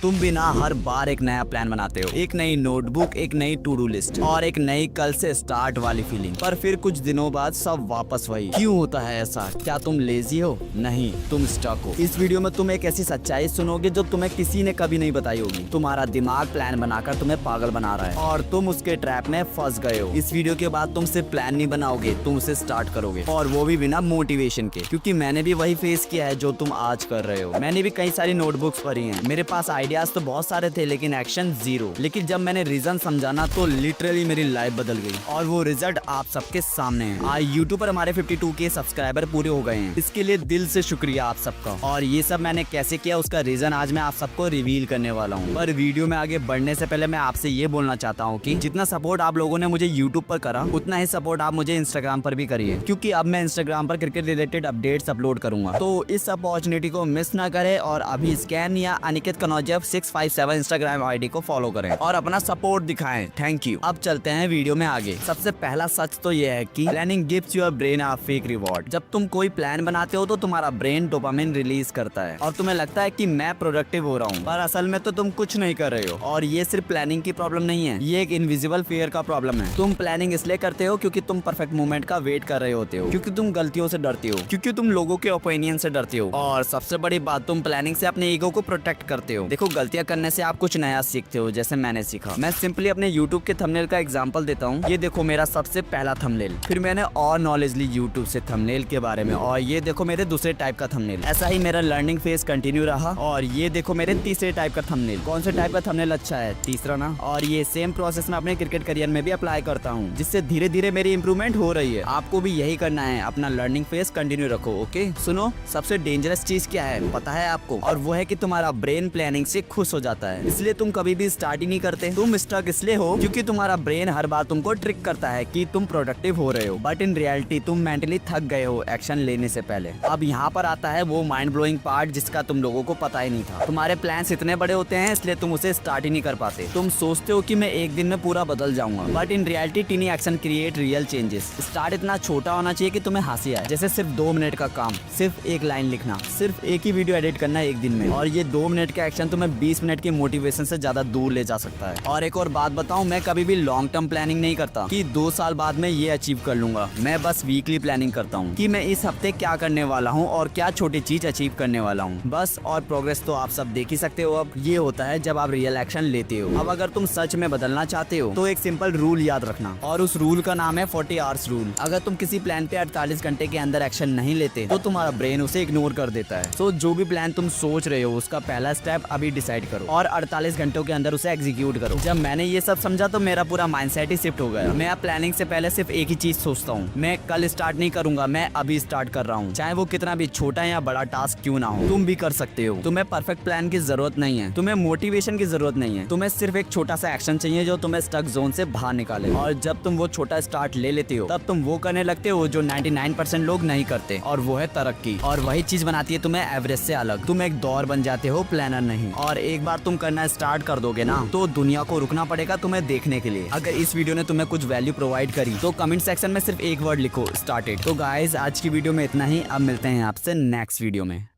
तुम भी ना हर बार एक नया प्लान बनाते हो, एक नई नोटबुक, एक नई टू डू लिस्ट और एक नई कल से स्टार्ट वाली फीलिंग, पर फिर कुछ दिनों बाद सब वापस वही। क्यों होता है ऐसा? क्या तुम लेजी हो? नहीं, तुम स्टक हो। इस वीडियो में तुम एक ऐसी सच्चाई सुनोगे जो तुम्हें किसी ने कभी नहीं बताई होगी। तुम्हारा दिमाग प्लान बनाकर तुम्हें पागल बना रहा है और तुम उसके ट्रैप में फंस गए हो। इस वीडियो के बाद तुम सिर्फ प्लान नहीं बनाओगे, तुम उसे स्टार्ट करोगे, और वो भी बिना मोटिवेशन के, क्योंकि मैंने भी वही फेस किया है जो तुम आज कर रहे हो। मैंने भी कई सारी नोटबुक्स पढ़ी हैं, मेरे पास आइडियाज तो बहुत सारे थे लेकिन एक्शन जीरो। लेकिन जब मैंने रीजन समझाना तो लिटरली मेरी लाइफ बदल गई और वो रिजल्ट आप सबके सामने है। आज यूट्यूब पर हमारे 52 के सब्सक्राइबर पूरे हो गए हैं, इसके लिए दिल से शुक्रिया आप सबका। और ये सब मैंने कैसे किया उसका रीजन आज मैं आप सबको रिवील करने वाला हूँ। पर वीडियो में आगे बढ़ने से पहले मैं आपसे ये बोलना चाहता हूँ कि जितना सपोर्ट आप लोगों ने मुझे यूट्यूब पर करा उतना ही सपोर्ट आप मुझे इंस्टाग्राम पर भी करिए, क्योंकि अब मैं इंस्टाग्राम पर क्रिकेट रिलेटेड अपडेट्स अपलोड करूंगा। तो इस अपॉर्चुनिटी को मिस ना करें और अभी स्कैन या अनिकेत कनौजिया 657 इंस्टाग्राम आईडी को फॉलो करें और अपना सपोर्ट दिखाएं। Thank you. अब चलते हैं वीडियो में आगे। सबसे पहला सच तो ये है कि planning gives your brain a fake reward. जब तुम कोई प्लान बनाते हो तो तुम्हारा ब्रेन डोपामिन रिलीज करता है और तुम्हें लगता है कि मैं प्रोडक्टिव हो रहा हूँ, पर असल में तो तुम कुछ नहीं कर रहे हो। और ये सिर्फ प्लानिंग की प्रॉब्लम नहीं है, ये एक इनविजिबल फियर का प्रॉब्लम है। तुम प्लानिंग इसलिए करते हो क्योंकि तुम परफेक्ट मोमेंट का वेट कर रहे होते हो, क्योंकि तुम गलतियों से डरते हो, क्योंकि तुम लोगों के ओपिनियन से डरते हो, और सबसे बड़ी बात, तुम प्लानिंग से अपने ईगो को प्रोटेक्ट करते हो। देखो, गलतियां करने से आप कुछ नया सीखते हो, जैसे मैंने सीखा। मैं सिंपली अपने यूट्यूब के थंबनेल का एग्जांपल देता हूँ। ये देखो मेरा सबसे पहला थंबनेल, फिर मैंने और नॉलेज ली यूट्यूब से थंबनेल के बारे में, और ये देखो मेरे दूसरे टाइप का थंबनेल। ऐसा ही मेरा लर्निंग फेज कंटिन्यू रहा, और ये देखो मेरे तीसरे टाइप का थंबनेल। कौन से टाइप का थंबनेल अच्छा है? तीसरा ना। और ये सेम प्रोसेस मैं अपने क्रिकेट करियर में भी अप्लाई करता हूँ, जिससे धीरे धीरे मेरी इंप्रूवमेंट हो रही है। आपको भी यही करना है, अपना लर्निंग फेज कंटिन्यू रखो। ओके, सुनो, सबसे डेंजरस चीज क्या है पता है आपको? और वो है कि तुम्हारा ब्रेन प्लानिंग से खुश हो जाता है, इसलिए तुम कभी भी स्टार्ट ही नहीं करते। तुम स्टक इसलिए हो क्योंकि तुम्हारा ब्रेन हर बार तुमको ट्रिक करता है कि तुम प्रोडक्टिव हो रहे हो, बट इन रियलिटी तुम मेंटली थक गए हो एक्शन लेने से पहले। अब यहाँ पर आता है वो माइंड ब्लोइंग पार्ट जिसका तुम लोगों को पता ही नहीं था। तुम्हारे प्लान्स इतने बड़े होते हैं इसलिए तुम उसे स्टार्ट ही नहीं कर पाते। तुम सोचते हो कि मैं एक दिन में पूरा बदल जाऊंगा, but in reality tiny actions create real changes. Start इतना छोटा होना चाहिए कि तुम्हें हंसी आए, जैसे सिर्फ 2 मिनट का काम, सिर्फ एक लाइन लिखना, सिर्फ एक ही वीडियो एडिट करना एक दिन में, और ये 2 मिनट का एक्शन तुम्हें 20 मिनट की मोटिवेशन से ज्यादा दूर ले जा सकता है। और एक और बात बताऊं, मैं कभी भी लॉन्ग टर्म प्लानिंग नहीं करता कि 2 साल बाद मैं ये अचीव कर लूंगा। मैं बस वीकली प्लानिंग करता हूँ कि मैं इस हफ्ते क्या करने वाला हूँ और क्या छोटी चीज अचीव करने वाला हूँ, बस। और प्रोग्रेस तो आप सब देख ही सकते हो। अब ये होता है जब आप रियल एक्शन लेते हो। अब अगर तुम सच में बदलना चाहते हो तो एक सिंपल रूल याद रखना, और उस रूल का नाम है 40 आवर्स रूल। अगर तुम किसी प्लान पे 48 घंटे के अंदर एक्शन नहीं लेते तो तुम्हारा ब्रेन उसे इग्नोर कर देता है। तो जो भी प्लान तुम सोच रहे हो उसका पहला स्टेप अभी डिसाइड करो और 48 घंटों के अंदर उसे एग्जीक्यूट करो। जब मैंने ये सब समझा तो मेरा पूरा माइंडसेट ही शिफ्ट हो गया। मैं अब प्लानिंग से पहले सिर्फ एक ही चीज सोचता हूँ, मैं कल स्टार्ट नहीं करूंगा, मैं अभी स्टार्ट कर रहा हूँ, चाहे वो कितना भी छोटा या बड़ा टास्क क्यों ना हो। तुम भी कर सकते हो। तुम्हें परफेक्ट प्लान की जरूरत नहीं है, तुम्हें मोटिवेशन की जरूरत नहीं है, तुम्हें सिर्फ एक छोटा सा एक्शन चाहिए जो तुम्हें स्टक जोन से बाहर निकाले। और जब तुम वो छोटा स्टार्ट ले लेते हो तब तुम वो करने लगते हो जो 99% लोग नहीं करते, और वो है तरक्की। और वही चीज बनाती है तुम्हें एवरेज से अलग। तुम एक दौर बन जाते हो, प्लानर नहीं। और एक बार तुम करना स्टार्ट कर दोगे ना तो दुनिया को रुकना पड़ेगा तुम्हें देखने के लिए। अगर इस वीडियो ने तुम्हें कुछ वैल्यू प्रोवाइड करी तो कमेंट सेक्शन में सिर्फ एक वर्ड लिखो, स्टार्टेड। तो गाइस, आज की वीडियो में इतना ही। अब मिलते हैं आपसे नेक्स्ट वीडियो में।